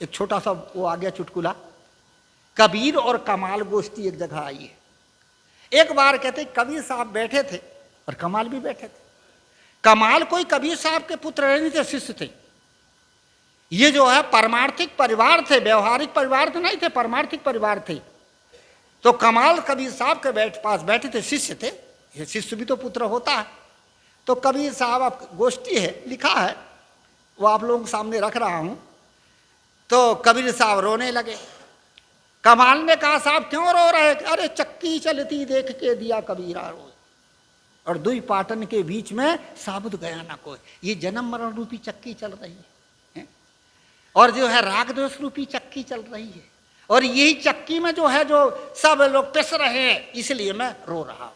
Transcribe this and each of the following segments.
एक छोटा सा वो आ गया चुटकुला। कबीर और कमाल गोष्ठी एक जगह आई है। एक बार कहते कबीर साहब बैठे थे और कमाल भी बैठे थे। कमाल कोई कबीर साहब के पुत्र नहीं थे, शिष्य थे। ये जो है परमार्थिक परिवार थे, व्यवहारिक परिवार तो नहीं थे, परमार्थिक परिवार थे। तो कमाल कबीर साहब के पास बैठे थे, शिष्य थे। ये शिष्य भी तो पुत्र होता है। तो कबीर साहब, अब गोष्ठी है, लिखा है, वो आप लोगों के सामने रख रहा हूं। तो कबीर साहब रोने लगे। कमाल ने कहा, साहब क्यों रो रहे? अरे चक्की चलती देख के दिया कबीरा रोए, और दुई पाटन के बीच में साबुत गया ना कोई। ये जन्म मरण रूपी चक्की चल रही है, और जो है राग दोष रूपी चक्की चल रही है, और यही चक्की में जो है जो सब लोग पिस रहे हैं, इसलिए मैं रो रहा हूं।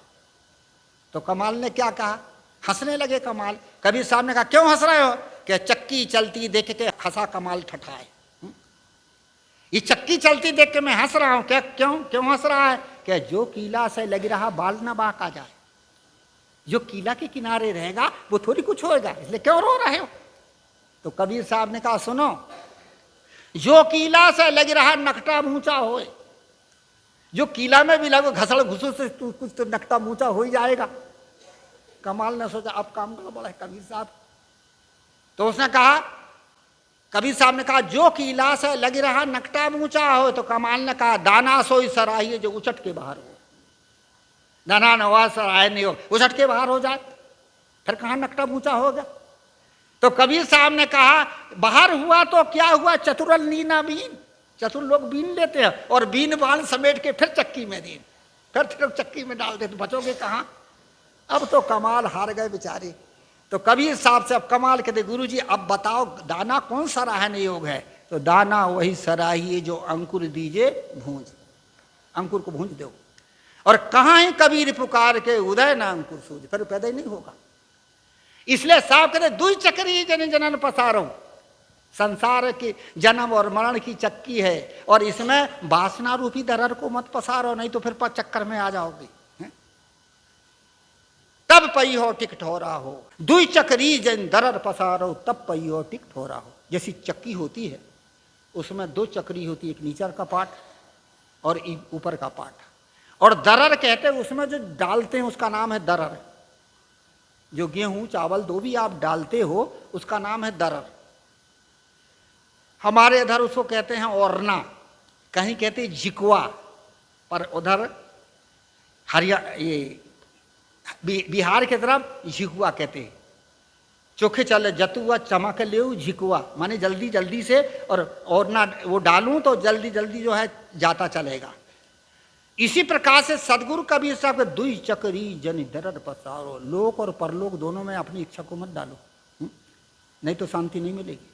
तो कमाल ने क्या कहा? हंसने लगे कमाल। कबीर साहब ने कहा, क्यों हंस रहे हो? कि चक्की चलती देख के हंसा कमाल ठठाए। ये चक्की चलती देख के मैं हंस रहा हूं। क्या क्यों क्यों हंस रहा है? कि जो कीला से लग रहा बाल न बांका जाए। जो कीला के किनारे रहेगा वो थोड़ी कुछ होएगा, इसलिए क्यों रो रहे हो? तो कबीर साहब ने कहा, सुनो, जो कीला से लग रहा नकटा ऊंचा होए। जो कीला में भी लगो घसड़ घुसड़ से कुछ तो नकटा ऊंचा हो ही जाएगा। कमाल ने सोचा अब काम गड़बड़ है कबीर साहब। तो उसने कहा, कबीर साहब ने कहा, जो कीला से लग रहा नकटा ऊंचा हो। तो कमाल ने कहा, दाना सोई सराहिए जो उचट के बाहर हो। दाना नवा सराय नहीं हो, उचट के बाहर हो जाए, फिर कहाँ नकटा ऊंचा होगा? तो कबीर साहब ने कहा, बाहर हुआ तो क्या हुआ, चतुरल नीना बीन। चतुर लोग बीन लेते हैं और बीन बाण समेट के फिर चक्की में दीन, फिर चक्की में डाल देते, बचोगे कहाँ? अब तो कमाल हार गए बेचारे। तो कबीर साहब से अब कमाल कहते, गुरुजी अब बताओ दाना कौन सराहनीय योग है? तो दाना वही सराहिए जो अंकुर दीजे भूंज। अंकुर को भूंज दो। और कहाँ ही कबीर पुकार के उदय ना अंकुर सूझ, फिर पैदा ही नहीं होगा। इसलिए साहब कहते, दुई चक्री जन जनन पसारो। संसार की जन्म और मरण की चक्की है, और इसमें वासना रूपी दरर को मत पसारो, नहीं तो फिर चक्कर में आ जाओगे। तब पई हो टिक ठोरा हो, दुई चक्री जन दरर पसारो, तब पई हो टिक ठोरा हो। जैसी चक्की होती है उसमें दो चक्री होती है, एक नीचे का पार्ट और ऊपर का पार्ट। और दरर कहते हैं उसमें जो डालते हैं उसका नाम है दरर। जो गेहूं चावल दो भी आप डालते हो उसका नाम है दरर। हमारे इधर उसको कहते हैं ओरना, कहीं कहते हैं झिकवा, पर उधर ये बिहार की तरफ झिकुआ कहते हैं। चोखे चले जतुआ चमक ले झिकुआ, माने जल्दी जल्दी से, और ना वो डालूं तो जल्दी जल्दी जो है जाता चलेगा। इसी प्रकार से सदगुरु कबीर साहब के दुई चक्री जन दरद पसारो। लोक और परलोक दोनों में अपनी इच्छा को मत डालो, नहीं तो शांति नहीं मिलेगी।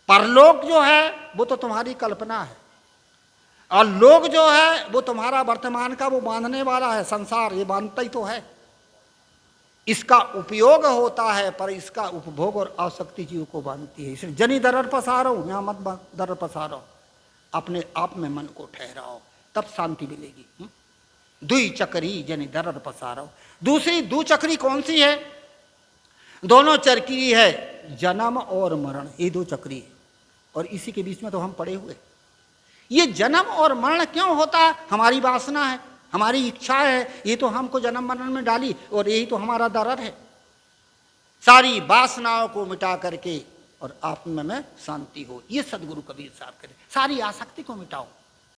परलोक जो है वो तो तुम्हारी कल्पना है, और लोग जो है वो तुम्हारा वर्तमान का वो बांधने वाला है। संसार ये बांधता ही तो है, इसका उपयोग होता है, पर इसका उपभोग और आसक्ति जीव को बांधती है। इसलिए जनी दरर पसारो, यहाँ मत दरर पसारो, अपने आप में मन को ठहराओ, तब शांति मिलेगी। दुई चक्री जनी दरर पसारो। दूसरी दो चक्री कौन सी है? दोनों चक्री है जन्म और मरण, ये दो चक्री है, और इसी के बीच में तो हम पड़े हुए। ये जन्म और मरण क्यों होता है? हमारी वासना है, हमारी इच्छा है, ये तो हमको जन्म मरण में डाली, और यही तो हमारा दरद है। सारी वासनाओं को मिटा करके और आत्मा में शांति हो, ये सदगुरु कबीर साहब कहते, सारी आसक्ति को मिटाओ।